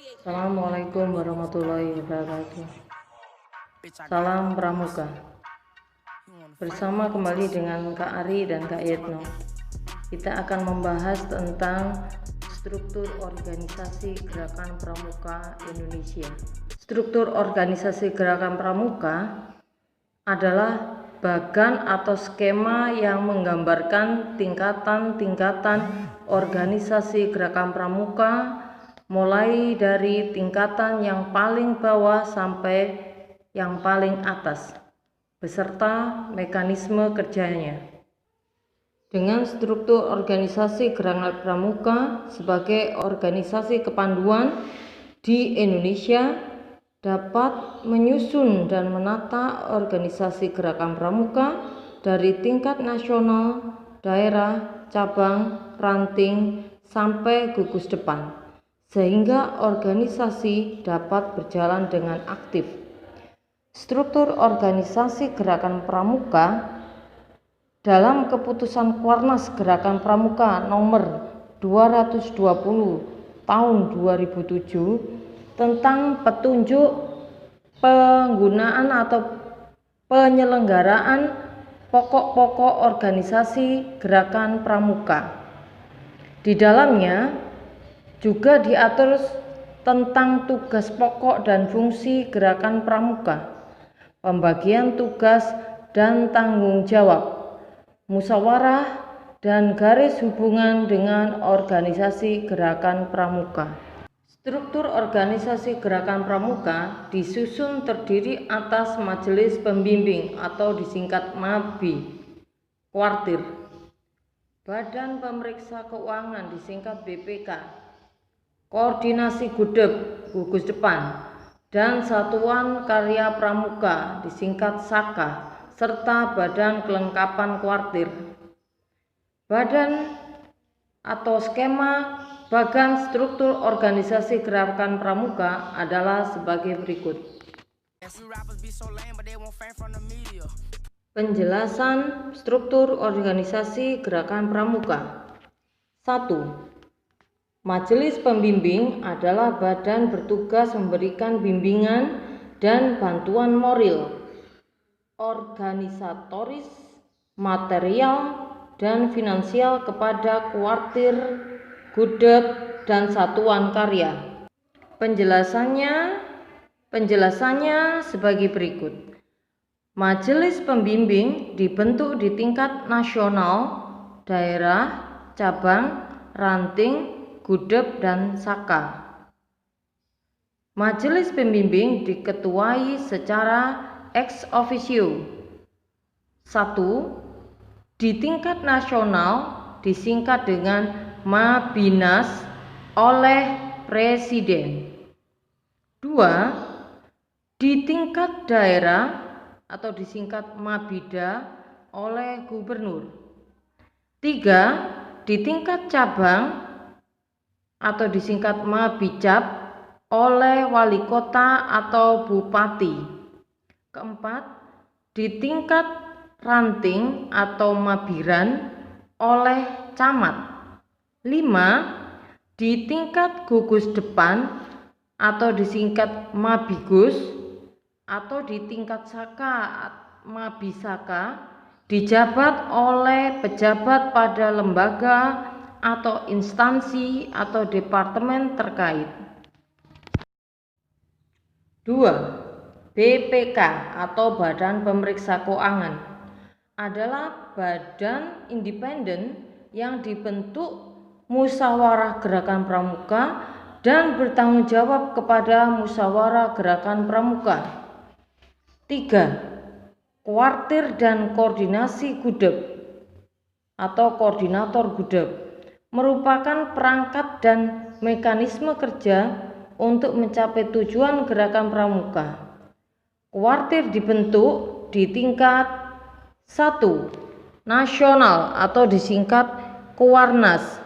Assalamualaikum warahmatullahi wabarakatuh. Salam Pramuka. Bersama kembali dengan Kak Ari dan Kak Yetno. Kita akan membahas tentang struktur organisasi Gerakan Pramuka Indonesia. Struktur organisasi Gerakan Pramuka adalah bagan atau skema yang menggambarkan tingkatan-tingkatan organisasi Gerakan Pramuka, mulai dari tingkatan yang paling bawah sampai yang paling atas, beserta mekanisme kerjanya. Dengan struktur organisasi Gerakan Pramuka sebagai organisasi kepanduan di Indonesia, dapat menyusun dan menata organisasi Gerakan Pramuka dari tingkat nasional, daerah, cabang, ranting, sampai gugus depan, sehingga organisasi dapat berjalan dengan aktif. Struktur organisasi Gerakan Pramuka dalam keputusan Kuarnas Gerakan Pramuka nomor 220 tahun 2007 tentang petunjuk penggunaan atau penyelenggaraan pokok-pokok organisasi Gerakan Pramuka. Di dalamnya juga diatur tentang tugas pokok dan fungsi Gerakan Pramuka, pembagian tugas dan tanggung jawab, musyawarah, dan garis hubungan dengan organisasi Gerakan Pramuka. Struktur organisasi Gerakan Pramuka disusun terdiri atas Majelis Pembimbing atau disingkat MABI, Kuartir, Badan Pemeriksa Keuangan disingkat BPK, Koordinasi Gudep, gugus depan, dan Satuan Karya Pramuka disingkat SAKA, serta Badan Kelengkapan Kuartir. Badan atau skema bagan struktur organisasi Gerakan Pramuka adalah sebagai berikut. Penjelasan struktur organisasi Gerakan Pramuka. 1. Majelis Pembimbing adalah badan bertugas memberikan bimbingan dan bantuan moral, organisatoris, material, dan finansial kepada kuartir, gudep, dan satuan karya. Penjelasannya sebagai berikut. Majelis Pembimbing dibentuk di tingkat nasional, daerah, cabang, ranting, gudep, dan saka. Majelis Pembimbing diketuai secara ex officio. 1. Di tingkat nasional disingkat dengan Mabinas oleh Presiden. 2. Di tingkat daerah atau disingkat Mabida oleh Gubernur. 3. Di tingkat cabang atau disingkat Mabicap oleh wali kota atau bupati. 4. Di tingkat ranting atau mabiran oleh camat. 5. Di tingkat gugus depan atau disingkat Mabigus atau di tingkat saka Mabisaka dijabat oleh pejabat pada lembaga atau instansi atau departemen terkait. 2. BPK atau Badan Pemeriksa Keuangan adalah badan independen yang dibentuk musyawarah Gerakan Pramuka dan bertanggung jawab kepada musyawarah Gerakan Pramuka. 3. Kuartir dan koordinasi gudep atau koordinator gudep merupakan perangkat dan mekanisme kerja untuk mencapai tujuan Gerakan Pramuka. Kuartir dibentuk di tingkat 1. Nasional atau disingkat Kuarnas,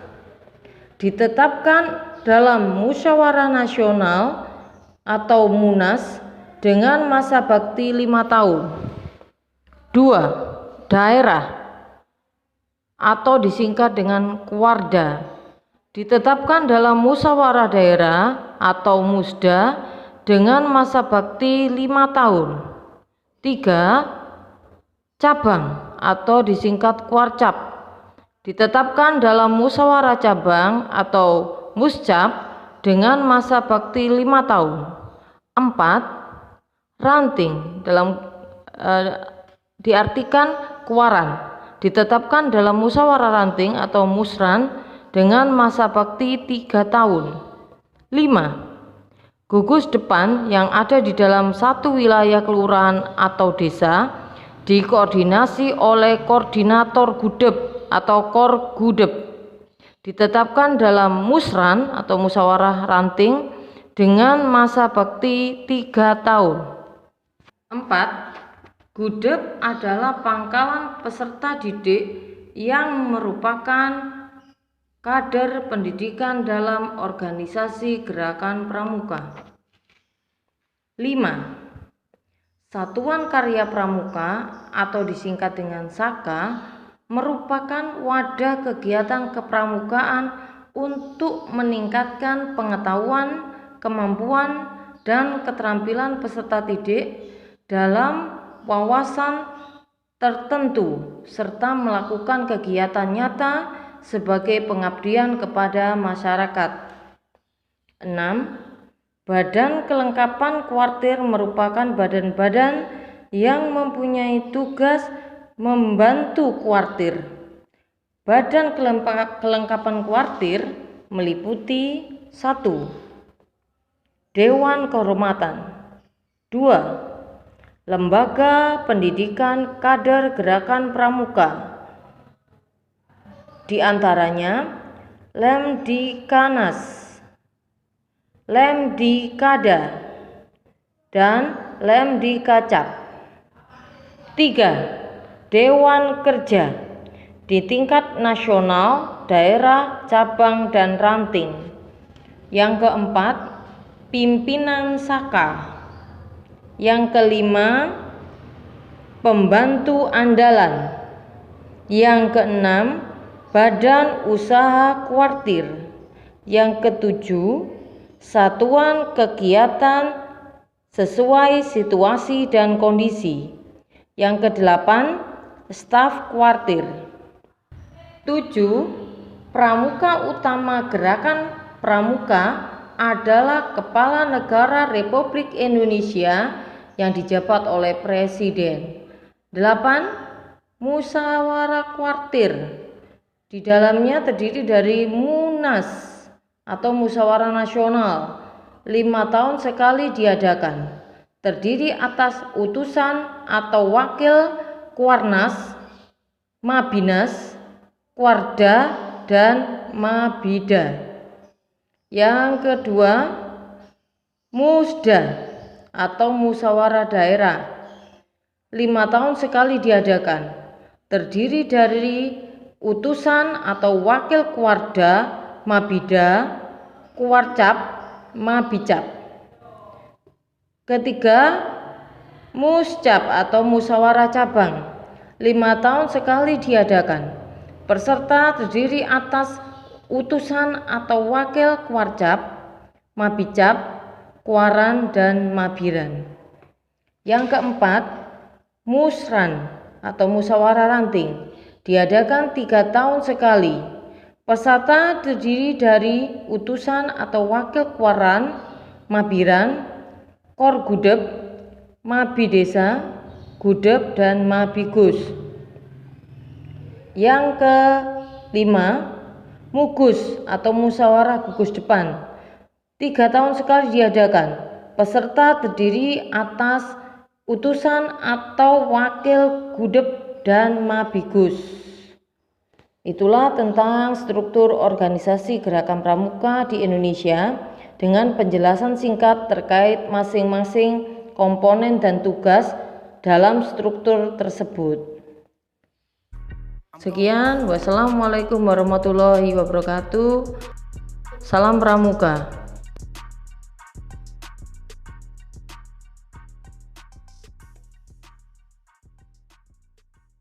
ditetapkan dalam musyawarah nasional atau Munas dengan masa bakti 5 tahun. 2. Daerah atau disingkat dengan Kuarda, ditetapkan dalam musyawarah daerah atau musda dengan masa bakti 5 tahun. 3. Cabang atau disingkat kuarcap, ditetapkan dalam musyawarah cabang atau muscap dengan masa bakti 5 tahun. 4. Ranting diartikan kuaran, ditetapkan dalam musyawarah ranting atau musran dengan masa bakti 3 tahun. 5. Gugus depan yang ada di dalam satu wilayah kelurahan atau desa dikoordinasi oleh koordinator gudep atau korgudep, ditetapkan dalam musran atau musyawarah ranting dengan masa bakti 3 tahun. 4. Gudep adalah pangkalan peserta didik yang merupakan kader pendidikan dalam organisasi gerakan pramuka. 5. Satuan Karya Pramuka atau disingkat dengan SAKA merupakan wadah kegiatan kepramukaan untuk meningkatkan pengetahuan, kemampuan, dan keterampilan peserta didik dalam wawasan tertentu serta melakukan kegiatan nyata sebagai pengabdian kepada masyarakat. 6. Badan kelengkapan kuartir merupakan badan-badan yang mempunyai tugas membantu kuartir. Badan kelengkapan kuartir meliputi 1. Dewan Kehormatan. 2. Lembaga Pendidikan Kader Gerakan Pramuka, di antaranya Lemdikanas, Lemdikada, dan Lemdikacap. 3. Dewan Kerja di tingkat nasional, daerah, cabang, dan ranting. Yang keempat, pimpinan SAKA. Yang kelima, pembantu andalan. Yang keenam, badan usaha kuartir. Yang ketujuh, satuan kegiatan sesuai situasi dan kondisi. Yang kedelapan, staf kuartir. 7. Pramuka utama Gerakan Pramuka adalah Kepala Negara Republik Indonesia yang dijabat oleh Presiden. 8. Musyawarah kuartir. Di dalamnya terdiri dari Munas atau Musyawarah Nasional, 5 tahun sekali diadakan. Terdiri atas utusan atau wakil Kuarnas, Mabinas, Kuarda, dan Mabida. Yang kedua, Musda atau Musyawarah Daerah, 5 tahun sekali diadakan. Terdiri dari utusan atau wakil Kuarda, Mabida, Kuarcap, Mabicap. Ketiga, Muscap atau Musyawarah Cabang, 5 tahun sekali diadakan. Peserta terdiri atas utusan atau wakil Kuarcap, Mabicap, Kuaran, dan Mabiran. Yang keempat, Musran atau Musyawarah Ranting, diadakan 3 tahun sekali. Peserta terdiri dari utusan atau wakil Kuaran, Mabiran, Korgudep, Mabidesa, Gudep, dan Mabigus. Yang kelima, Mugus atau Musyawarah Gugus Depan, 3 tahun sekali diadakan. Peserta terdiri atas utusan atau wakil Gudep dan Mabigus. Itulah tentang struktur organisasi Gerakan Pramuka di Indonesia dengan penjelasan singkat terkait masing-masing komponen dan tugas dalam struktur tersebut. Sekian, wassalamualaikum warahmatullahi wabarakatuh. Salam Pramuka.